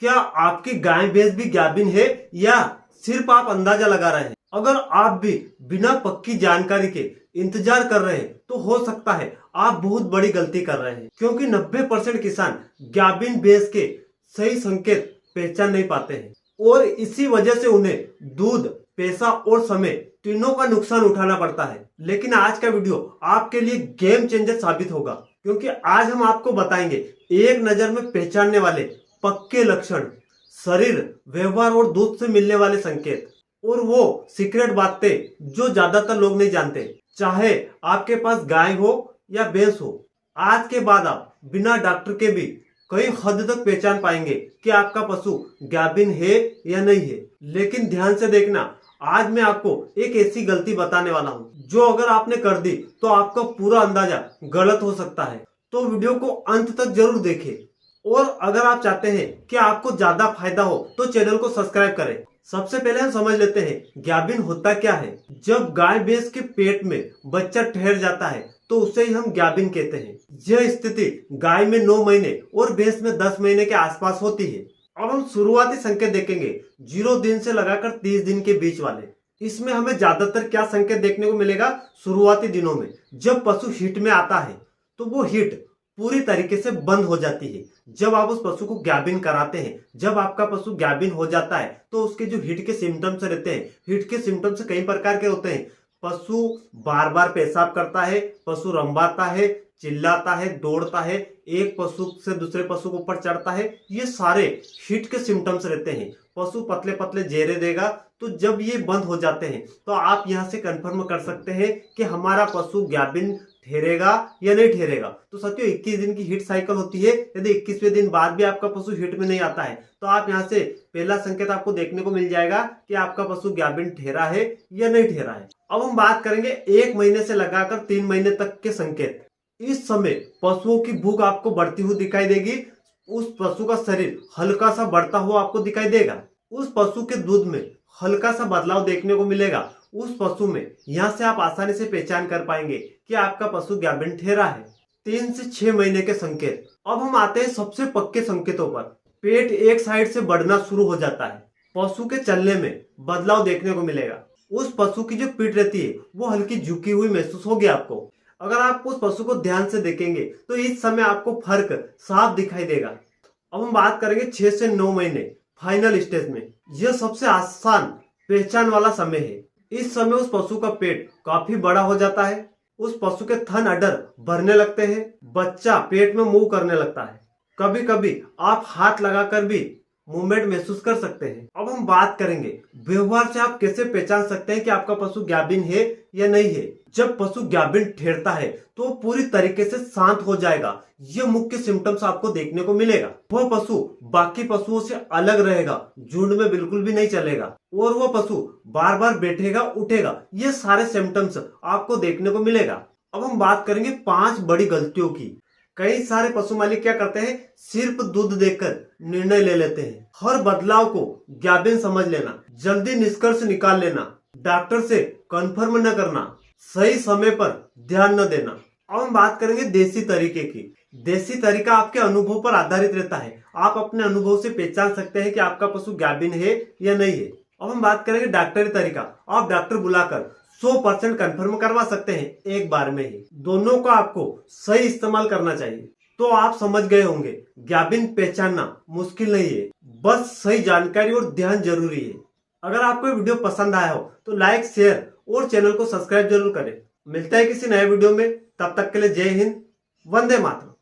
क्या आपकी गाय भैंस भी गाभिन है या सिर्फ आप अंदाजा लगा रहे हैं? अगर आप भी बिना पक्की जानकारी के इंतजार कर रहे हैं तो हो सकता है आप बहुत बड़ी गलती कर रहे हैं, क्योंकि 90% किसान गाभिन भैंस के सही संकेत पहचान नहीं पाते हैं और इसी वजह से उन्हें दूध, पैसा और समय तीनों का नुकसान उठाना पड़ता है। लेकिन आज का वीडियो आपके लिए गेम चेंजर साबित होगा, क्योंकि आज हम आपको बताएंगे एक नजर में पहचानने वाले पक्के लक्षण, शरीर, व्यवहार और दूध से मिलने वाले संकेत और वो सीक्रेट बातें जो ज्यादातर लोग नहीं जानते। चाहे आपके पास गाय हो या भैंस हो, आज के बाद आप बिना डॉक्टर के भी कई हद तक पहचान पाएंगे कि आपका पशु गाभिन है या नहीं है। लेकिन ध्यान से देखना, आज मैं आपको एक ऐसी गलती बताने वाला हूँ जो अगर आपने कर दी तो आपका पूरा अंदाजा गलत हो सकता है। तो वीडियो को अंत तक जरूर देखें और अगर आप चाहते हैं कि आपको ज्यादा फायदा हो तो चैनल को सब्सक्राइब करें। सबसे पहले हम समझ लेते हैं गाभिन होता क्या है। जब गाय भैंस के पेट में बच्चा ठहर जाता है तो उसे ही हम गाभिन कहते हैं। यह स्थिति गाय में 9 महीने और भैंस में 10 महीने के आसपास होती है। अब हम शुरुआती संकेत देखेंगे 0 दिन से लगाकर 30 दिन के बीच वाले। इसमें हमें ज्यादातर क्या संकेत देखने को मिलेगा? शुरुआती दिनों में जब पशु हिट में आता है तो वो हिट पूरी तरीके से बंद हो जाती है। जब आप उस पशु को गाभिन कराते हैं, जब आपका पशु गाभिन हो जाता है तो उसके जो हिट के सिम्टम्स रहते हैं, हिट के सिम्टम्स कई प्रकार के होते हैं। पशु बार बार पेशाब करता है, पशु रंबाता है, चिल्लाता है, दौड़ता है, एक पशु से दूसरे पशु के ऊपर चढ़ता है, ये सारे हिट के सिम्टम्स रहते हैं। पशु पतले पतले जेरे देगा। तो जब ये बंद हो जाते हैं तो आप यहाँ से कंफर्म कर सकते हैं कि हमारा पशु गाभिन ठहरेगा या नहीं ठहरेगा। तो साथियों 21 दिन की हिट साइकिल होती है। यदि 21वें दिन बाद भी आपका पशु हिट में नहीं आता है तो आप यहाँ से पहला संकेत आपको देखने को मिल जाएगा कि आपका पशु गाभिन ठहरा है या नहीं ठहरा है। अब हम बात करेंगे 1 महीने से लगाकर 3 महीने तक के संकेत। इस समय पशुओं की भूख आपको बढ़ती हुई दिखाई देगी। उस पशु का शरीर हल्का सा बढ़ता हुआ आपको दिखाई देगा। उस पशु के दूध में हल्का सा बदलाव देखने को मिलेगा। उस पशु में यहाँ से आप आसानी से पहचान कर पाएंगे कि आपका पशु गाभिन ठहरा है। 3 से 6 महीने के संकेत। अब हम आते हैं सबसे पक्के संकेतों पर। पेट एक साइड से बढ़ना शुरू हो जाता है। पशु के चलने में बदलाव देखने को मिलेगा। उस पशु की जो पीठ रहती है वो हल्की झुकी हुई महसूस होगी आपको। अगर आप उस पशु को ध्यान से देखेंगे तो इस समय आपको फर्क साफ दिखाई देगा। अब हम बात करेंगे 6 से 9 महीने फाइनल स्टेज में। यह सबसे आसान पहचान वाला समय है। इस समय उस पशु का पेट काफी बड़ा हो जाता है। उस पशु के थन अडर भरने लगते हैं। बच्चा पेट में मूव करने लगता है। कभी कभी आप हाथ लगाकर भी मूवमेंट महसूस कर सकते हैं। अब हम बात करेंगे व्यवहार से आप कैसे पहचान सकते हैं कि आपका पशु गाभिन है या नहीं है। जब पशु गाभिन ठहरता है तो पूरी तरीके से शांत हो जाएगा। यह मुख्य सिम्टम्स आपको देखने को मिलेगा। वह पशु बाकी पशुओं से अलग रहेगा, झुंड में बिल्कुल भी नहीं चलेगा और वह पशु बार बार बैठेगा, उठेगा। ये सारे सिम्टम्स आपको देखने को मिलेगा। अब हम बात करेंगे 5 बड़ी गलतियों की। कई सारे पशु मालिक क्या करते हैं? सिर्फ दूध देखकर निर्णय ले लेते हैं। हर बदलाव को गाभिन समझ लेना, जल्दी निष्कर्ष निकाल लेना, डॉक्टर से कंफर्म न करना, सही समय पर ध्यान न देना। अब हम बात करेंगे देसी तरीके की। देसी तरीका आपके अनुभव पर आधारित रहता है। आप अपने अनुभव से पहचान सकते हैं कि आपका पशु गाभिन है या नहीं है। अब हम बात करेंगे डॉक्टरी तरीका। आप डॉक्टर बुलाकर 100% कंफर्म करवा सकते हैं एक बार में ही। दोनों का आपको सही इस्तेमाल करना चाहिए। तो आप समझ गए होंगे गाभिन पहचानना मुश्किल नहीं है, बस सही जानकारी और ध्यान जरूरी है। अगर आपको वीडियो पसंद आया हो तो लाइक, शेयर और चैनल को सब्सक्राइब जरूर करें। मिलता है किसी नए वीडियो में, तब तक के लिए जय हिंद, वंदे मातरम।